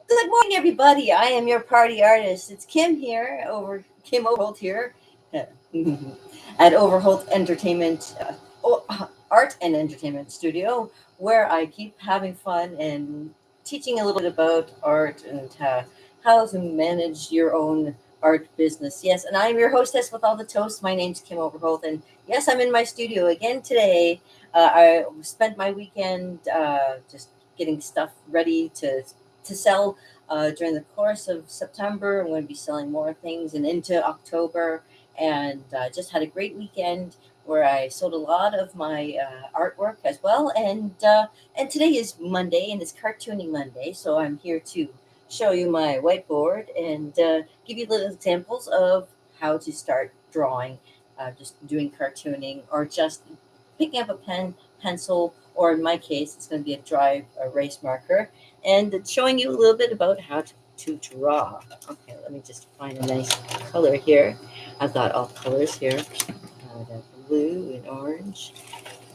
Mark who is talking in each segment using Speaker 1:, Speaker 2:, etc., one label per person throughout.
Speaker 1: Good morning, everybody. I am your party artist. It's Kim here, Kim Overholt here at Overholt Entertainment, Art and Entertainment Studio, where I keep having fun and teaching a little bit about art and how to manage your own art business. Yes, and I'm your hostess with all the toast. My name's Kim Overholt, and yes, I'm in my studio again today. I spent my weekend just getting stuff ready to sell during the course of September. I'm going to be selling more things and into October. And just had a great weekend where I sold a lot of my artwork as well. And today is Monday, and it's Cartooning Monday, so I'm here to show you my whiteboard and give you little examples of how to start drawing, just doing cartooning, or just picking up a pen, pencil, or in my case, it's going to be a dry erase marker, and it's showing you a little bit about how to draw. Okay, let me just find a nice color here. I've got all colors here. Got blue and orange,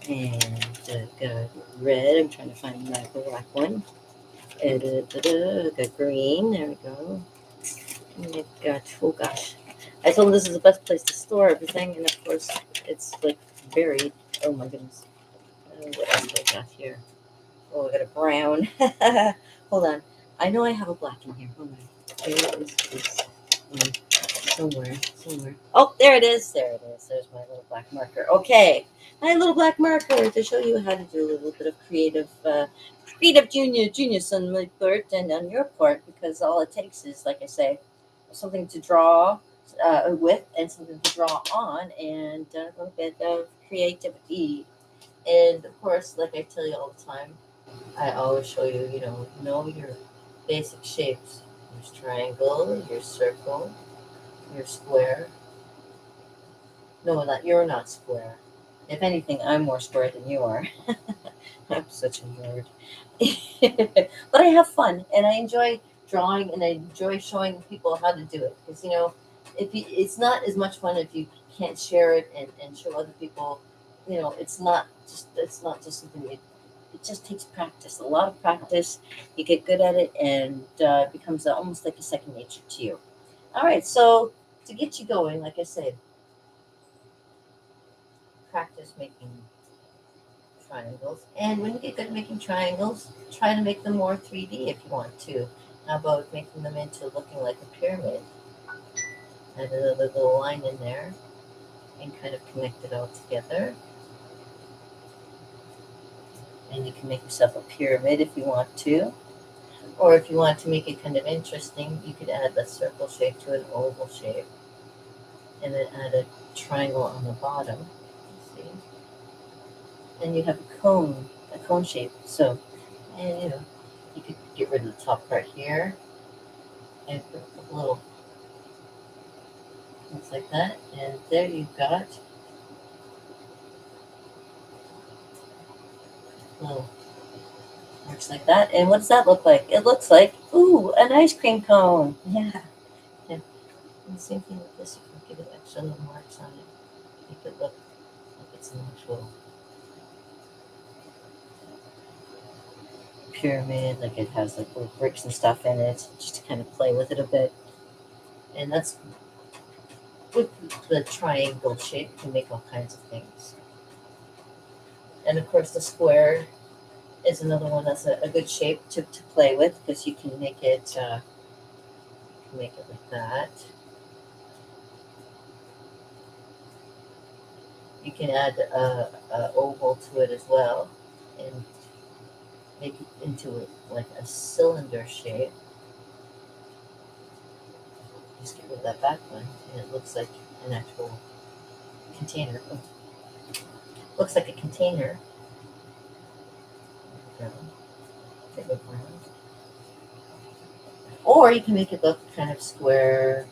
Speaker 1: and got red. I'm trying to find my black one. Got green. There we go. And I've got, oh gosh. I told them this is the best place to store everything, and of course, it's like buried. Oh my goodness. What else do I got here? Oh, I got a brown. Hold on. I know I have a black in here. Hold on. Where is this one? Somewhere. Oh, there it is. There it is. There's my little black marker. Okay. My little black marker to show you how to do a little bit of creative genius on my part and on your part, because all it takes is, like I say, something to draw with and something to draw on and a little bit of creativity. And of course, like I tell you all the time, I always show you, know your basic shapes. There's triangle, your circle, your square. No, not you're not square. If anything, I'm more square than you are. I'm such a nerd. But I have fun and I enjoy drawing and I enjoy showing people how to do it because it's not as much fun if you can't share it and show other people. It's not just something it just takes practice, a lot of practice. You get good at it and it becomes almost like a second nature to you. All right, so to get you going, like I said, practice making triangles. And when you get good at making triangles, try to make them more 3D if you want to. How about making them into looking like a pyramid? Add another little line in there and kind of connect it all together. And you can make yourself a pyramid if you want to. Or if you want to make it kind of interesting, you could add the circle shape to an oval shape. And then add a triangle on the bottom. See? And you have a cone shape. So, and you could get rid of the top part here and put a little things like that. And there you've got little marks like that. And what does that look like? It looks like, ooh, an ice cream cone. Yeah. Yeah. And the same thing with this. You can give it extra little marks on it. Make it look like it's an actual pyramid, like it has like little bricks and stuff in it, just to kind of play with it a bit. And that's with the triangle shape, you can make all kinds of things. And of course, the square is another one that's a good shape to play with because you can make it like that. You can add a oval to it as well and make it into like a cylinder shape. Just get rid of that back one, and it looks like an actual container. Looks like a container. Take it around. Or you can make it look kind of square,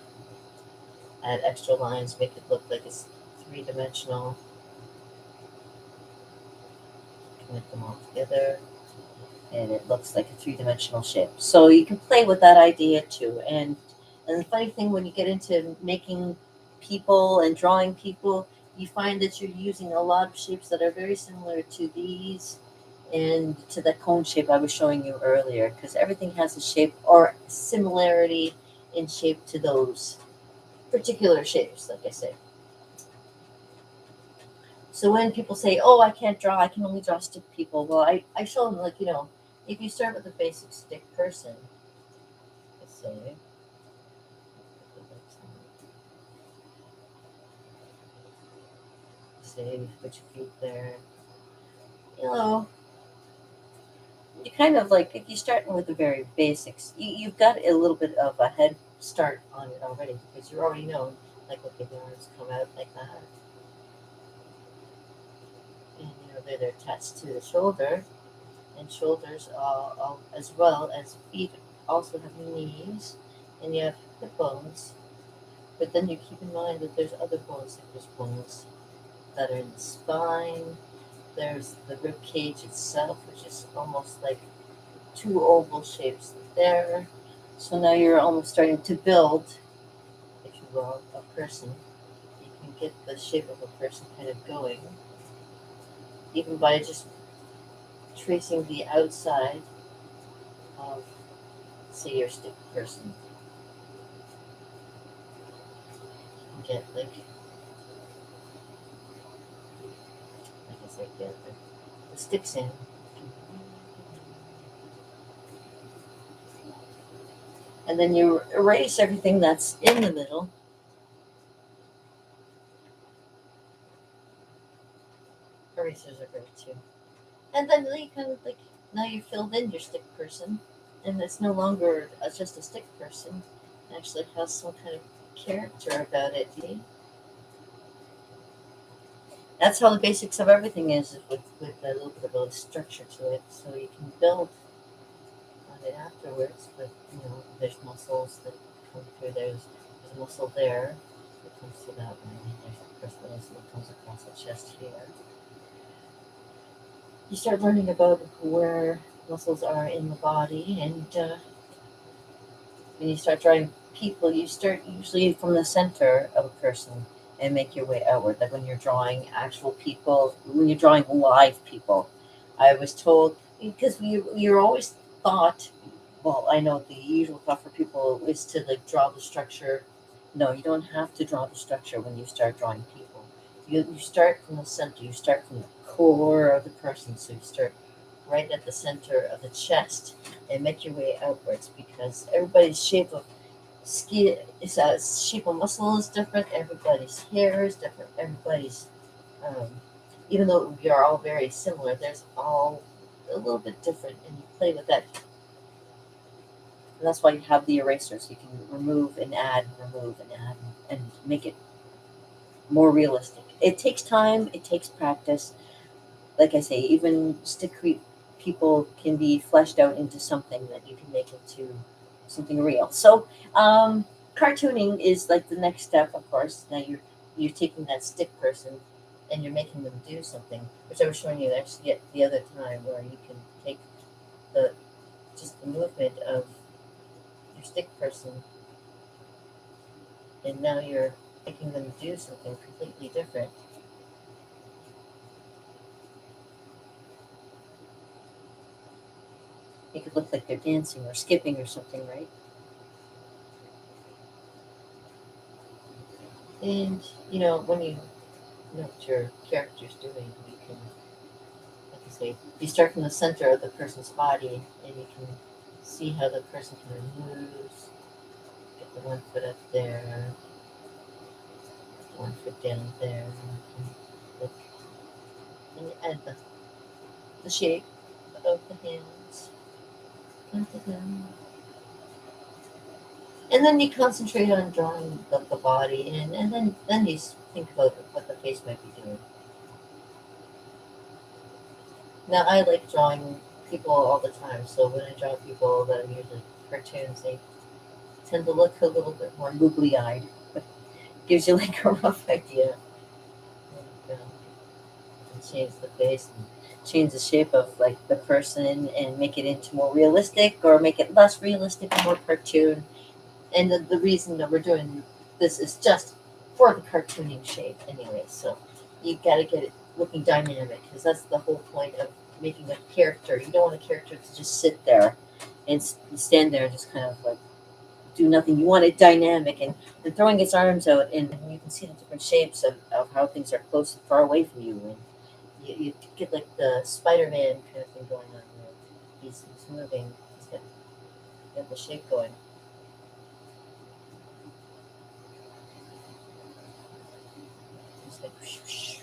Speaker 1: add extra lines, make it look like it's three-dimensional. Connect them all together, and it looks like a three-dimensional shape. So you can play with that idea too. And the funny thing, when you get into making people and drawing people, you find that you're using a lot of shapes that are very similar to these and to the cone shape I was showing you earlier, because everything has a shape or similarity in shape to those particular shapes, like I say. So when people say, "Oh, I can't draw, I can only draw stick people," well, I show them, like, if you start with a basic stick person, let's say you put your feet there, you know, you kind of like, if you're starting with the very basics, you've got a little bit of a head start on it already, because you already know, like, okay, the arms come out like that, and they're attached to the shoulder, and shoulders as well as feet also have knees, and you have hip bones. But then you keep in mind that there's other bones, like there's bones that are in the spine. There's the rib cage itself, which is almost like two oval shapes there. So now you're almost starting to build, if you will, a person. You can get the shape of a person kind of going, even by just tracing the outside of, say, your stick person. You can get like I said, get the sticks in. And then you erase everything that's in the middle. Erasers are great too. And then you kind of like, now you filled in your stick person, and it's no longer just a stick person. It actually has some kind of character about it. See? That's how the basics of everything is, with a little bit of a structure to it, so you can build on it afterwards. But there's muscles that come through. There's a muscle there that comes through that way. There's of course the muscle that comes across the chest here. You start learning about where muscles are in the body, and when you start drawing people, you start usually from the center of a person and make your way outward. Like when you're drawing actual people, when you're drawing live people, I was told, because you're always thought, well, I know the usual thought for people is to like draw the structure. No, you don't have to draw the structure when you start drawing people. You start from the center. You start from the core of the person. So you start right at the center of the chest and make your way outwards, because everybody's shape of skin is shape of muscle is different. Everybody's hair is different. Everybody's um, even though we are all very similar, there's all a little bit different, and you play with that. And that's why you have the erasers. You can remove and add, remove and add, and make it more realistic. It takes time. It takes practice. Like I say, even people can be fleshed out into something that you can make into something real. So, cartooning is like the next step, of course. Now you're taking that stick person and you're making them do something, which I was showing you actually the other time, where you can take the just the movement of your stick person, and now you're making them do something completely different. It could look like they're dancing or skipping or something, right? And when you know what your character's doing, you can, like I say, you start from the center of the person's body, and you can see how the person kind of moves. Get the one foot up there, one foot down there, and you add the shape of the hands. And then you concentrate on drawing the body, and then you think about what the face might be doing. Now, I like drawing people all the time, so when I draw people that are usually cartoons, they tend to look a little bit more googly eyed. Gives you like a rough idea. And change the face and change the shape of like the person and make it into more realistic, or make it less realistic and more cartoon. And the reason that we're doing this is just for the cartooning shape anyway. So you got to get it looking dynamic, because that's the whole point of making a character. You don't want a character to just sit there and stand there and just kind of like do nothing. You want it dynamic and throwing its arms out, and you can see the different shapes of how things are close and far away from you. And you get like the Spider Man kind of thing going on there. He's moving, got the shape going. He's like, whoosh, whoosh.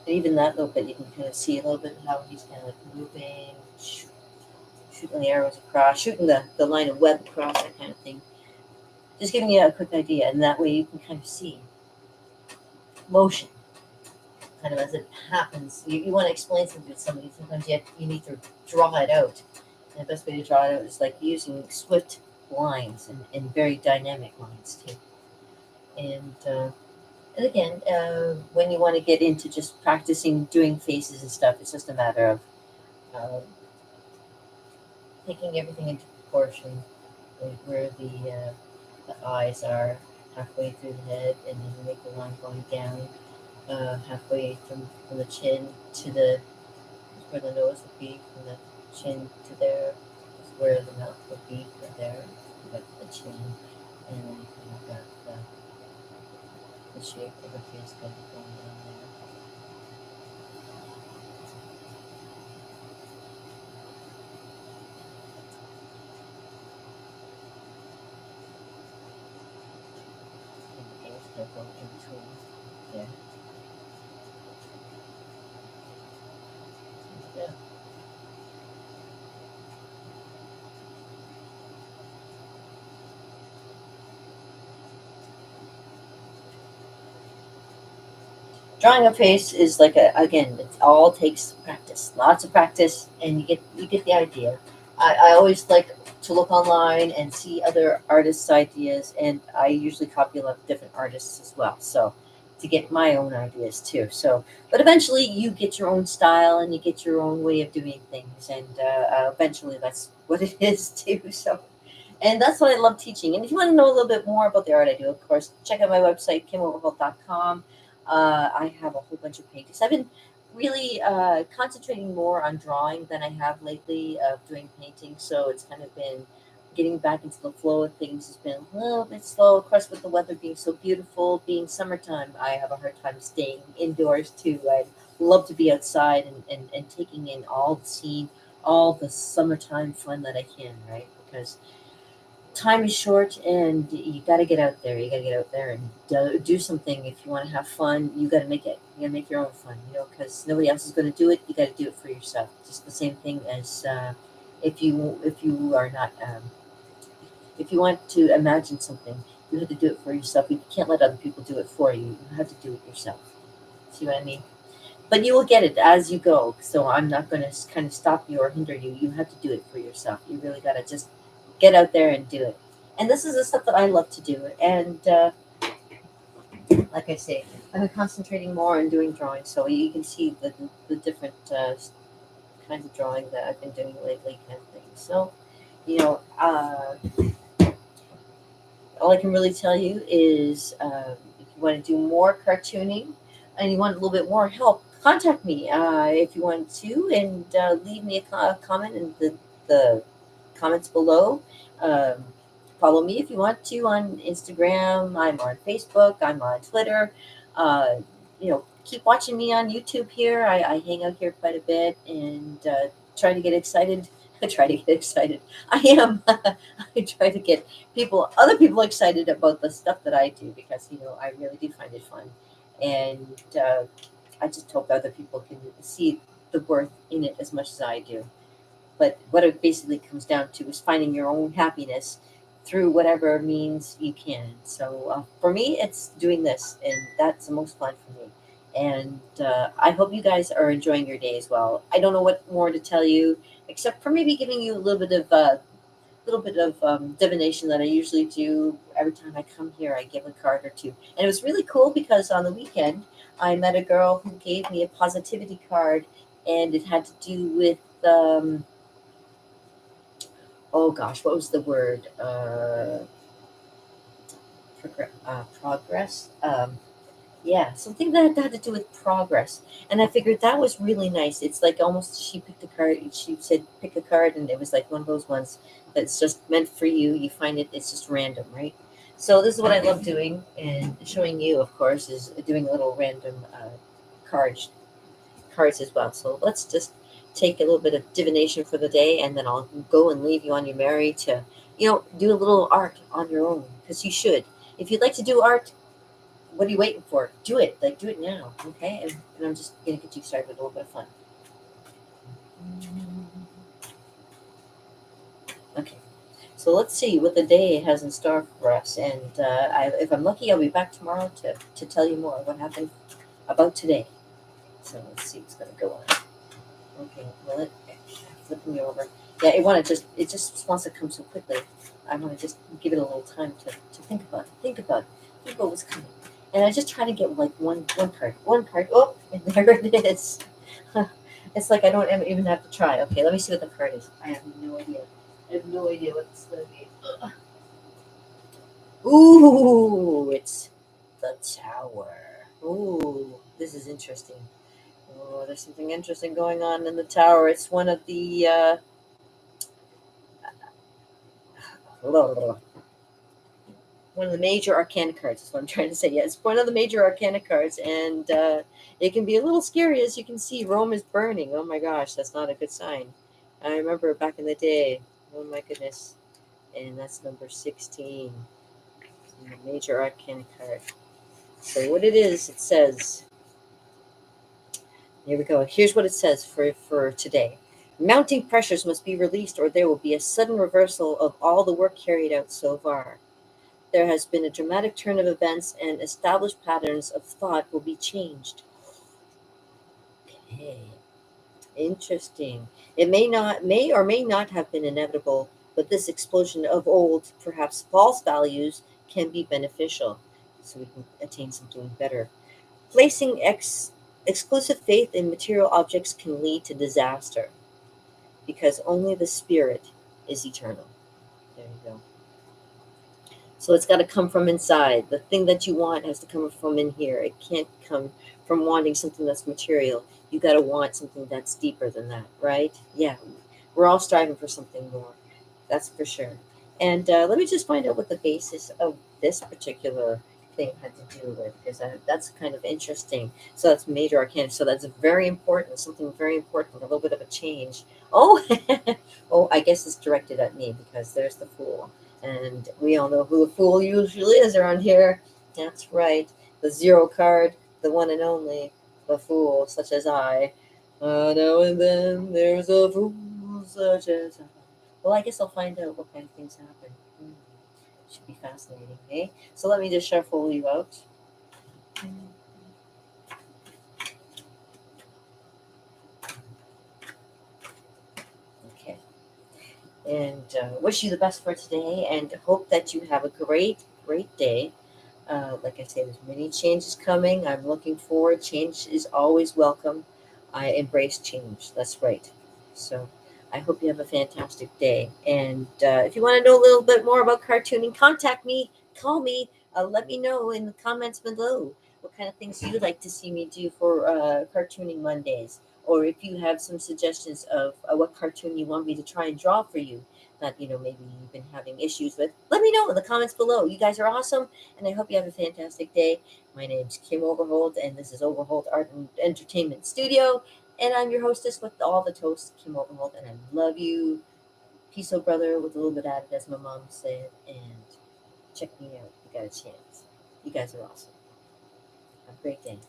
Speaker 1: And even that little bit, you can kind of see a little bit how he's kind of like moving, shooting the arrows across, shooting the line of web across, that kind of thing. Just giving you a quick idea, and that way you can kind of see motion, kind of as it happens. You want to explain something to somebody, sometimes you need to draw it out. And the best way to draw it out is like using swift lines and very dynamic lines too. And again, when you want to get into just practicing doing faces and stuff, it's just a matter of uh, taking everything into proportion, like where the eyes are halfway through the head, and then you make the line going down halfway from the chin to where the nose would be, from the chin to there, is where the mouth would be, right there, you got the chin, and then you kind of got the shape of the face kind of going down there. And the ears kind of go into there. Yeah. Drawing a face is like a again, it all takes practice, lots of practice, and you get the idea. I always like to look online and see other artists' ideas, and I usually copy a lot of different artists as well. So to get my own ideas too. So, but eventually you get your own style and you get your own way of doing things, and eventually that's what it is too. So and that's what I love teaching. And if you want to know a little bit more about the art I do, of course, check out my website, kimoverholt.com. I have a whole bunch of paintings. I've been really concentrating more on drawing than I have lately of doing painting. So it's kind of been getting back into the flow of things has been a little bit slow. Of course, with the weather being so beautiful, being summertime, I have a hard time staying indoors too. I love to be outside and taking in all the scene, all the summertime fun that I can, right? Because time is short and you got to get out there. You got to get out there and do something. If you want to have fun, you got to make it. You got to make your own fun, because nobody else is going to do it. You got to do it for yourself. Just the same thing as if you are not if you want to imagine something, you have to do it for yourself. You can't let other people do it for you. You have to do it yourself. See what I mean? But you will get it as you go. So I'm not going to kind of stop you or hinder you. You have to do it for yourself. You really got to just get out there and do it. And this is the stuff that I love to do. And like I say, I've been concentrating more on doing drawing. So you can see the different kinds of drawing that I've been doing lately, kind of thing. So, you know, all I can really tell you is if you want to do more cartooning and you want a little bit more help, contact me if you want to, and leave me a comment in the comments below. Um, Follow me if you want to on Instagram. I'm on Facebook. I'm on Twitter. Keep watching me on YouTube here. I hang out here quite a bit and try to get excited. I try to get excited. I am. I try to get other people excited about the stuff that I do because I really do find it fun, and I just hope other people can see the worth in it as much as I do. But what it basically comes down to is finding your own happiness through whatever means you can. So for me, it's doing this, and that's the most fun for me. And I hope you guys are enjoying your day as well. I don't know what more to tell you, except for maybe giving you a little bit of divination that I usually do every time I come here. I give a card or two, and it was really cool because on the weekend I met a girl who gave me a positivity card, and it had to do with oh gosh, what was the word? Progress. Yeah, something that had to do with progress. And I figured that was really nice. It's like almost she picked a card. She said, pick a card. And it was like one of those ones that's just meant for you. You find it, it's just random, right? So this is what I love doing. And showing you, of course, is doing a little random cards, cards as well. So let's just take a little bit of divination for the day. And then I'll go and leave you on your merry to, do a little art on your own. Because you should. If you'd like to do art, what are you waiting for? Do it. Like, do it now. Okay? And I'm just going to get you started with a little bit of fun. Okay. So let's see what the day has in store for us. And if I'm lucky, I'll be back tomorrow to tell you more what happened about today. So let's see what's going to go on. Okay. Well, flipping you over. Yeah, it just wants to come so quickly. I want to just give it a little time to think about it. Think about what's coming. And I just try to get like one card. Oh, and there it is. It's like I don't even have to try. Okay, let me see what the card is. I have no idea. I have no idea what it's going to be. Ooh, it's the Tower. Ooh, this is interesting. Oh, there's something interesting going on in the Tower. It's one of the one of the major arcana cards is what I'm trying to say. Yeah, it's one of the major arcana cards, and it can be a little scary. As you can see, Rome is burning. Oh my gosh, that's not a good sign. I remember back in the day. Oh my goodness. And that's number 16. The major arcana card. So what it is, it says, here we go. Here's what it says for today. Mounting pressures must be released or there will be a sudden reversal of all the work carried out so far. There has been a dramatic turn of events and established patterns of thought will be changed. Okay. Interesting. It may or may not have been inevitable, but this explosion of old, perhaps false values can be beneficial. So we can attain something better. Placing exclusive faith in material objects can lead to disaster because only the spirit is eternal. There you go. So it's got to come from inside. The thing that you want has to come from in here. It can't come from wanting something that's material. You got to want something that's deeper than that, right? Yeah, we're all striving for something more. That's for sure. And let me just find out what the basis of this particular thing had to do with, because that's kind of interesting. So that's major arcana. So that's very important. Something very important. A little bit of a change. Oh, oh, I guess it's directed at me because there's the fool. And we all know who the fool usually is around here. That's right. The zero card, the one and only, the fool, such as I. Now and then there's a fool such as I. Well, I guess I'll find out what kind of things happen. Hmm. Should be fascinating, eh? So let me just shuffle you out. Okay. And wish you the best for today and hope that you have a great day. Like I say, there's many changes coming. I'm looking forward. Change is always welcome. I embrace change. That's right. So I hope you have a fantastic day. And if you want to know a little bit more about cartooning, contact me, call me, let me know in the comments below what kind of things you'd like to see me do for cartooning Mondays. Or if you have some suggestions of what cartoon you want me to try and draw for you that maybe you've been having issues with, let me know in the comments below. You guys are awesome, and I hope you have a fantastic day. My name's Kim Overholt, and this is Overholt Art and Entertainment Studio, and I'm your hostess with all the toast, Kim Overholt, and I love you. Peace, oh brother, with a little bit added, as my mom said, and check me out. You got a chance. You guys are awesome. Have a great day.